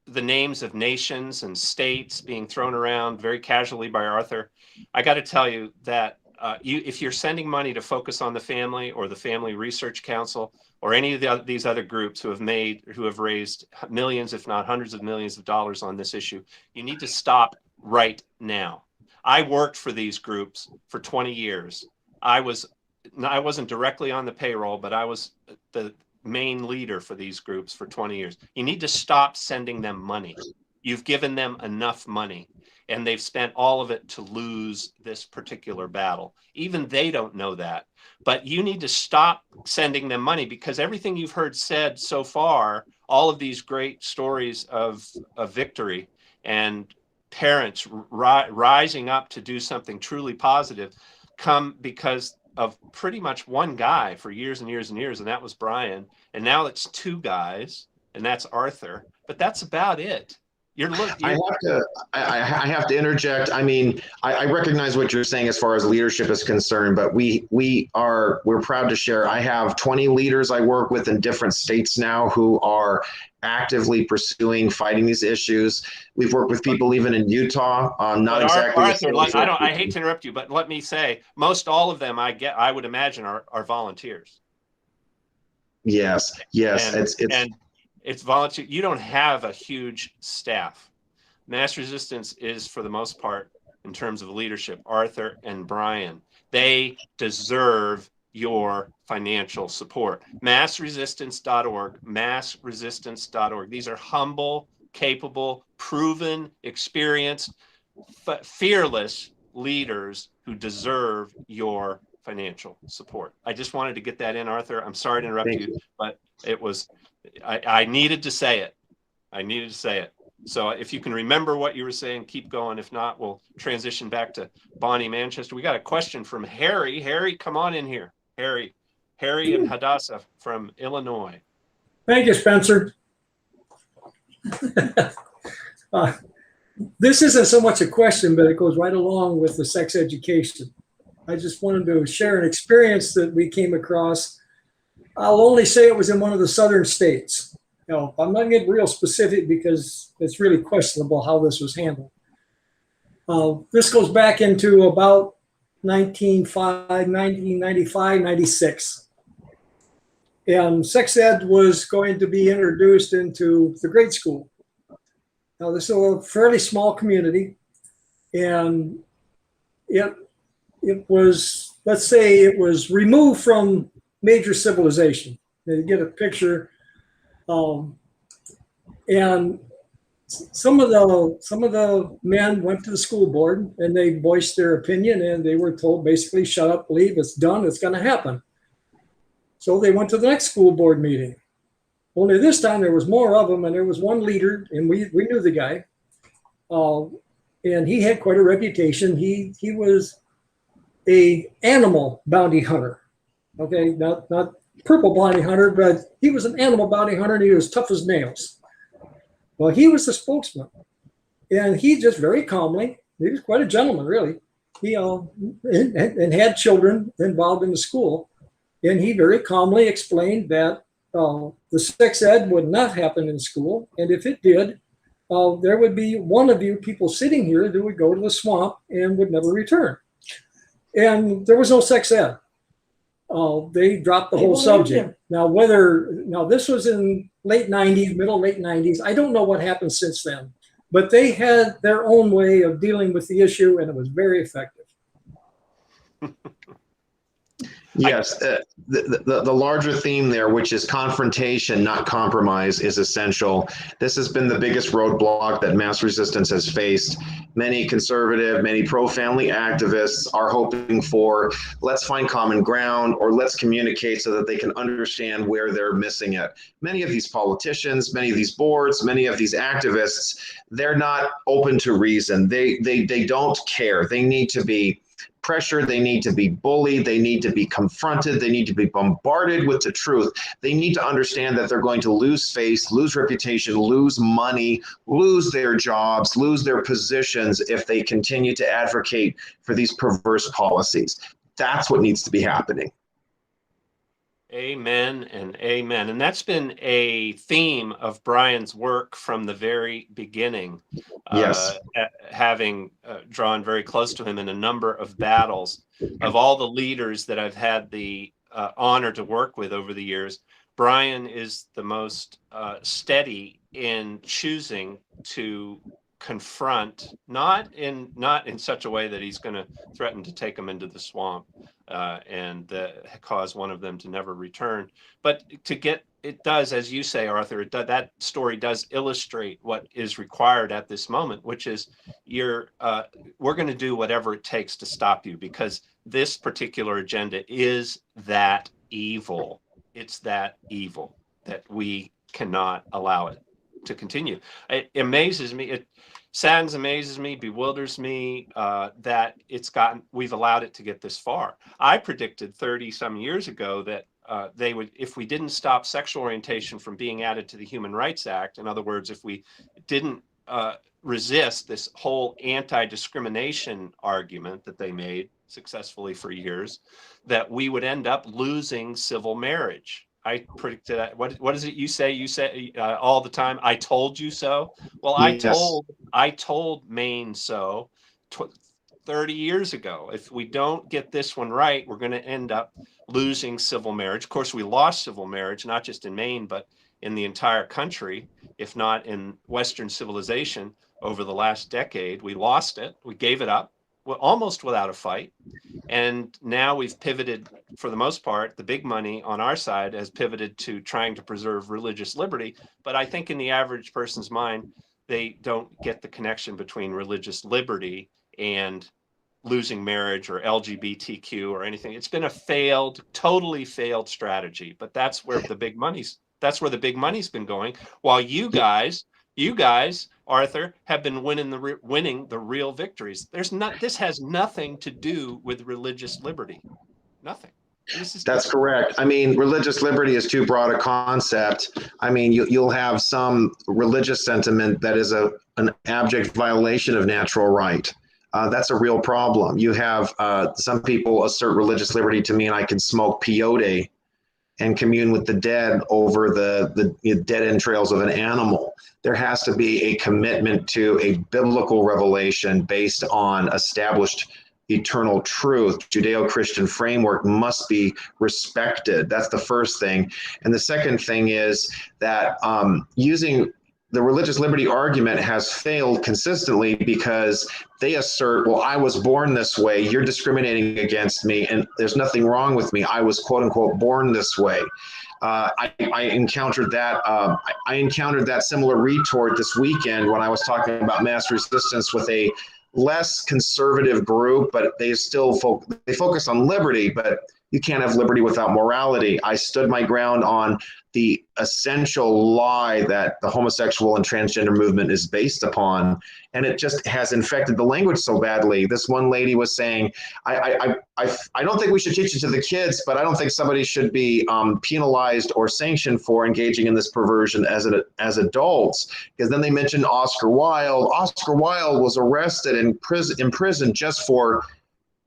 S2: the names of nations and states being thrown around very casually by Arthur. I got to tell you that if you're sending money to Focus on the Family or the Family Research Council or any of these other groups who have raised millions, if not hundreds of millions of dollars on this issue, you need to stop right now. I worked for these groups for 20 years. I wasn't directly on the payroll, but I was the main leader for these groups for 20 years. You need to stop sending them money. You've given them enough money, and they've spent all of it to lose this particular battle. Even they don't know that, but you need to stop sending them money, because everything you've heard said so far, all of these great stories of victory and parents rising up to do something truly positive, come because of pretty much one guy for years and years and years, and that was Brian. And now it's two guys, and that's Arthur. But that's about it.
S3: I have to interject. I mean, I recognize what you're saying as far as leadership is concerned, but we're proud to share. I have 20 leaders I work with in different states now who are actively pursuing fighting these issues. We've worked with people even in Utah. Not exactly.
S2: Arthur, I hate to interrupt you, but let me say, most all of them I would imagine are volunteers.
S3: Yes.
S2: And it's volunteer. You don't have a huge staff. Mass Resistance is, for the most part, in terms of leadership, Arthur and Brian. They deserve your financial support. Massresistance.org, massresistance.org. These are humble, capable, proven, experienced, fearless leaders who deserve your financial support. I just wanted to get that in, Arthur. I'm sorry to interrupt you, but it was, I needed to say it. I needed to say it. So if you can remember what you were saying, keep going. If not, we'll transition back to Bonnie Manchester. We got a question from Harry. Harry, come on in here. Harry and Hadassah from Illinois.
S8: Thank you, Spencer. This isn't so much a question, but it goes right along with the sex education. I just wanted to share an experience that we came across. I'll only say it was in one of the southern states. You know, I'm not getting real specific because it's really questionable how this was handled. This goes back into about 1995, 96. And sex ed was going to be introduced into the grade school. Now, this is a fairly small community, and it was, let's say, it was removed from major civilization. You get a picture, and some of the men went to the school board and they voiced their opinion, and they were told basically, shut up, leave, it's done, it's going to happen. So they went to the next school board meeting. Only this time there was more of them, and there was one leader, and we knew the guy, and he had quite a reputation. He was a animal bounty hunter. Okay, not purple bounty hunter, but he was an animal bounty hunter, and he was tough as nails. Well, he was the spokesman, and he just very calmly, he was quite a gentleman, really. He and had children involved in the school, and he very calmly explained that the sex ed would not happen in school, and if it did, there would be one of you people sitting here that would go to the swamp and would never return. And there was no sex ed. They dropped the whole subject. Now, this was in late 90s, late 90s. I don't know what happened since then, but they had their own way of dealing with the issue, and it was very effective.
S3: Yes, the larger theme there, which is confrontation, not compromise, is essential. This has been the biggest roadblock that mass resistance has faced. Many conservative, many pro-family activists are hoping for, let's find common ground, or let's communicate so that they can understand where they're missing it. Many of these politicians, many of these boards, many of these activists, they're not open to reason. They don't care. They need to be pressured, they need to be bullied, they need to be confronted, they need to be bombarded with the truth. They need to understand that they're going to lose face, lose reputation, lose money, lose their jobs, lose their positions if they continue to advocate for these perverse policies. That's what needs to be happening.
S2: Amen and amen. And that's been a theme of Brian's work from the very beginning.
S3: Yes.
S2: Having drawn very close to him in a number of battles. Of all the leaders that I've had the honor to work with over the years, Brian is the most steady in choosing to confront, not in such a way that he's going to threaten to take them into the swamp and cause one of them to never return, but to get it does, as you say, Arthur, that story does illustrate what is required at this moment, which is we're going to do whatever it takes to stop you, because this particular agenda is that evil. It's that evil that we cannot allow it to continue. It amazes me. It saddens, amazes me, bewilders me that we've allowed it to get this far. I predicted 30 some years ago that they would, if we didn't stop sexual orientation from being added to the Human Rights Act, in other words, if we didn't resist this whole anti-discrimination argument that they made successfully for years, that we would end up losing civil marriage. I predicted that. What is it you say? You say all the time, "I told you so." Well,
S3: Yes.
S2: I told Maine so 30 years ago. If we don't get this one right, we're going to end up losing civil marriage. Of course, we lost civil marriage, not just in Maine, but in the entire country, if not in Western civilization over the last decade. We lost it. We gave it up almost without a fight. And now we've pivoted, for the most part, the big money on our side has pivoted to trying to preserve religious liberty. But I think in the average person's mind, they don't get the connection between religious liberty and losing marriage or LGBTQ or anything. It's been a totally failed strategy. But that's where the big money's been going. While you guys, Arthur, have been winning the real victories. This has nothing to do with religious liberty. Nothing.
S3: That's correct. I mean, religious liberty is too broad a concept. I mean, you'll have some religious sentiment that is an abject violation of natural right. That's a real problem. You have some people assert religious liberty to mean I can smoke peyote and commune with the dead over the dead entrails of an animal. There has to be a commitment to a biblical revelation based on established eternal truth. Judeo-Christian framework must be respected. That's the first thing. And the second thing is that using the religious liberty argument has failed consistently because they assert, well, I was born this way, you're discriminating against me, and there's nothing wrong with me. I was quote unquote born this way. I encountered that similar retort this weekend when I was talking about mass resistance with a less conservative group, but they still focus on liberty, but you can't have liberty without morality. I stood my ground on the essential lie that the homosexual and transgender movement is based upon, and it just has infected the language so badly. This one lady was saying, I don't think we should teach it to the kids, but I don't think somebody should be penalized or sanctioned for engaging in this perversion as adults. Because then they mentioned Oscar Wilde. Oscar Wilde was arrested and imprisoned just for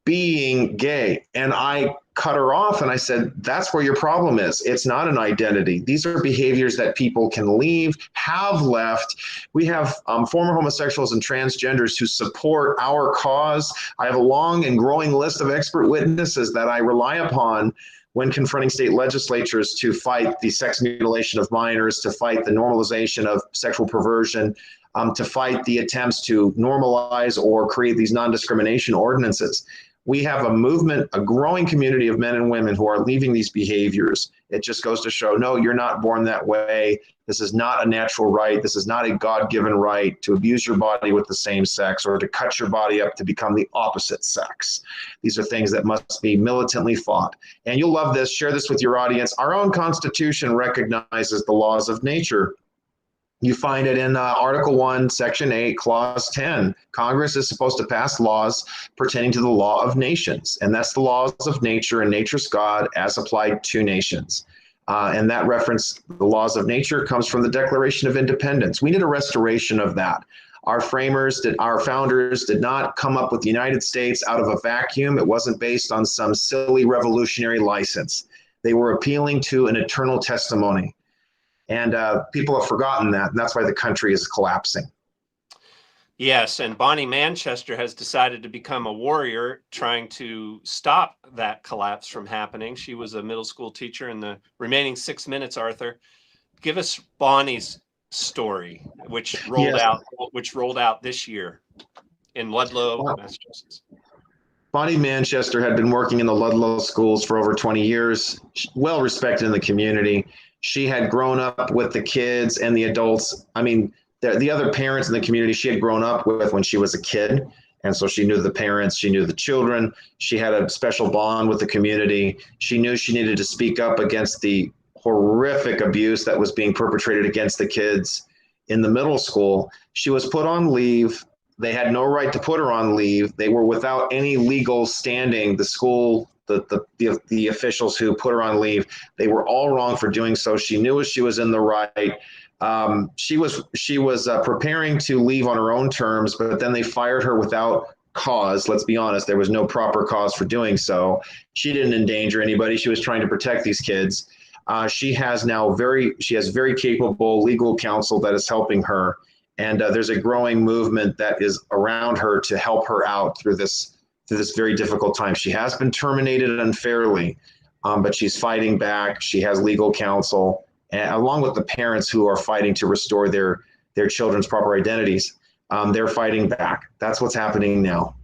S3: being gay. And I cut her off and I said, that's where your problem is. It's not an identity. These are behaviors that people can leave, have left. We have former homosexuals and transgenders who support our cause. I have a long and growing list of expert witnesses that I rely upon when confronting state legislatures to fight the sex mutilation of minors, to fight the normalization of sexual perversion, to fight the attempts to normalize or create these non-discrimination ordinances. We have a movement, a growing community of men and women who are leaving these behaviors. It just goes to show, no, you're not born that way. This is not a natural right. This is not a God-given right to abuse your body with the same sex or to cut your body up to become the opposite sex. These are things that must be militantly fought. And you'll love this. Share this with your audience. Our own Constitution recognizes the laws of nature. You find it in Article 1, Section 8, Clause 10. Congress is supposed to pass laws pertaining to the law of nations, and that's the laws of nature and nature's God as applied to nations. And that reference, the laws of nature, comes from the Declaration of Independence. We need a restoration of that. Our founders did not come up with the United States out of a vacuum. It wasn't based on some silly revolutionary license. They were appealing to an eternal testimony. And people have forgotten that, and that's why the country is collapsing.
S2: Yes, and Bonnie Manchester has decided to become a warrior trying to stop that collapse from happening. She was a middle school teacher. In the remaining 6 minutes, Arthur, give us Bonnie's story, which
S3: Yes.
S2: rolled out this year in Ludlow, Massachusetts.
S3: Bonnie Manchester had been working in the Ludlow schools for over 20 years, well respected in the community. She had grown up with the kids and the adults. I mean, the other parents in the community she had grown up with when she was a kid. And so she knew the parents, she knew the children. She had a special bond with the community. She knew she needed to speak up against the horrific abuse that was being perpetrated against the kids in the middle school. She was put on leave. They had no right to put her on leave. They were without any legal standing. The school, the officials who put her on leave, they were all wrong for doing so. She knew she was in the right. She was preparing to leave on her own terms, but then they fired her without cause. Let's be honest, there was no proper cause for doing so. She didn't endanger anybody. She was trying to protect these kids. She has very capable legal counsel that is helping her. And there's a growing movement that is around her to help her out through this very difficult time. She has been terminated unfairly, but she's fighting back. She has legal counsel, and along with the parents who are fighting to restore their children's proper identities. They're fighting back. That's what's happening now.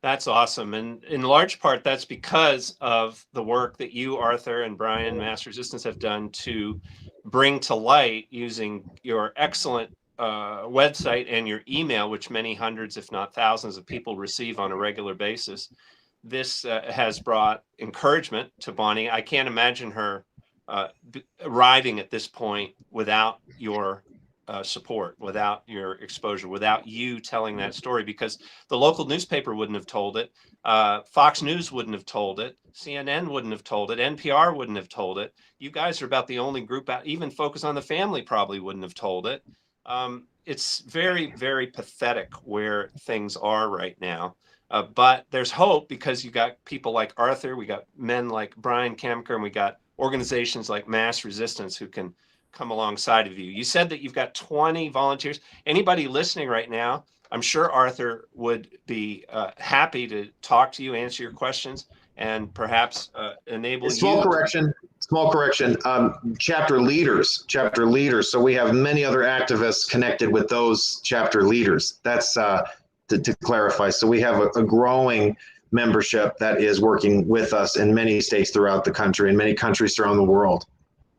S2: That's awesome. And in large part, that's because of the work that you, Arthur, and Brian, Mass Resistance, have done to bring to light using your excellent website and your email, which many hundreds, if not thousands of people receive on a regular basis. This has brought encouragement to Bonnie. I can't imagine her arriving at this point without your support, without your exposure, without you telling that story, because the local newspaper wouldn't have told it. Fox News wouldn't have told it. CNN wouldn't have told it. NPR wouldn't have told it. You guys are about the only group out, even Focus on the Family probably wouldn't have told it. It's very, very pathetic where things are right now. But there's hope because you got people like Arthur, we got men like Brian Kemker, and we got organizations like Mass Resistance who can come alongside of you. You said that you've got 20 volunteers. Anybody listening right now, I'm sure Arthur would be happy to talk to you, answer your questions, and perhaps enable
S3: Small correction. Chapter leaders. So we have many other activists connected with those chapter leaders. That's to clarify. So we have a growing membership that is working with us in many states throughout the country and many countries around the world.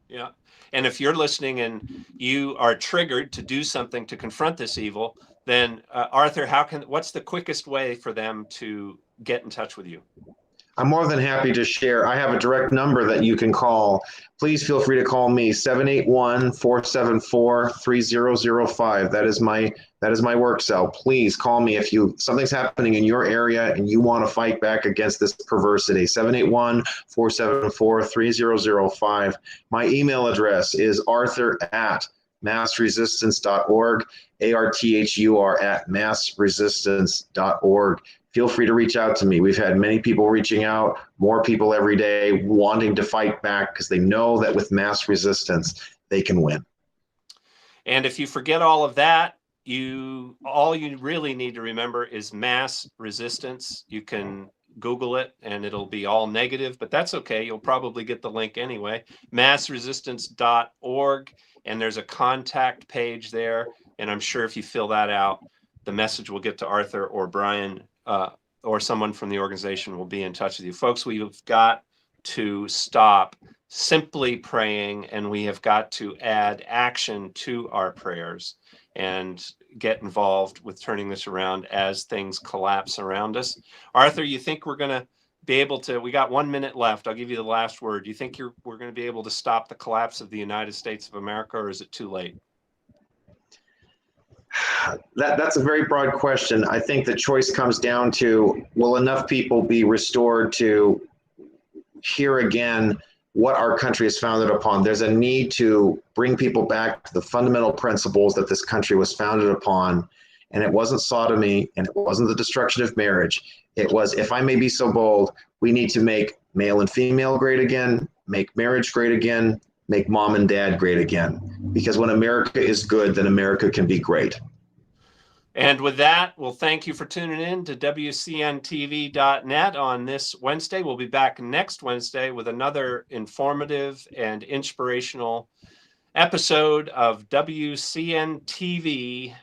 S2: Yeah. And if you're listening and you are triggered to do something to confront this evil, then Arthur, what's the quickest way for them to get in touch with you?
S3: I'm more than happy to share. I have a direct number that you can call. Please feel free to call me, 781-474-3005. That is my work cell. Please call me if something's happening in your area and you want to fight back against this perversity. 781-474-3005. My email address is arthur@massresistance.org, arthur@massresistance.org. Feel free to reach out to me. We've had many people reaching out, more people every day wanting to fight back because they know that with mass resistance, they can win.
S2: And if you forget all of that, all you really need to remember is mass resistance. You can Google it and it'll be all negative, but that's okay. You'll probably get the link anyway. massresistance.org, and there's a contact page there. And I'm sure if you fill that out, the message will get to Arthur or Brian, or someone from the organization will be in touch with you. Folks, we've got to stop simply praying, and we have got to add action to our prayers and get involved with turning this around as things collapse around us. Arthur, you think we're going to be able to, we got 1 minute left. I'll give you the last word. Do you think we're going to be able to stop the collapse of the United States of America, or is it too late?
S3: That's a very broad question. I think the choice comes down to, will enough people be restored to hear again what our country is founded upon? There's a need to bring people back to the fundamental principles that this country was founded upon. And it wasn't sodomy, and it wasn't the destruction of marriage. It was, if I may be so bold, we need to make male and female great again, make marriage great again, make mom and dad great again. Because when America is good, then America can be great.
S2: And with that, we'll thank you for tuning in to WCN-TV.net on this Wednesday. We'll be back next Wednesday with another informative and inspirational episode of WCN-TV.net.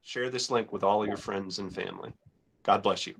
S2: Share this link with all of your friends and family. God bless you.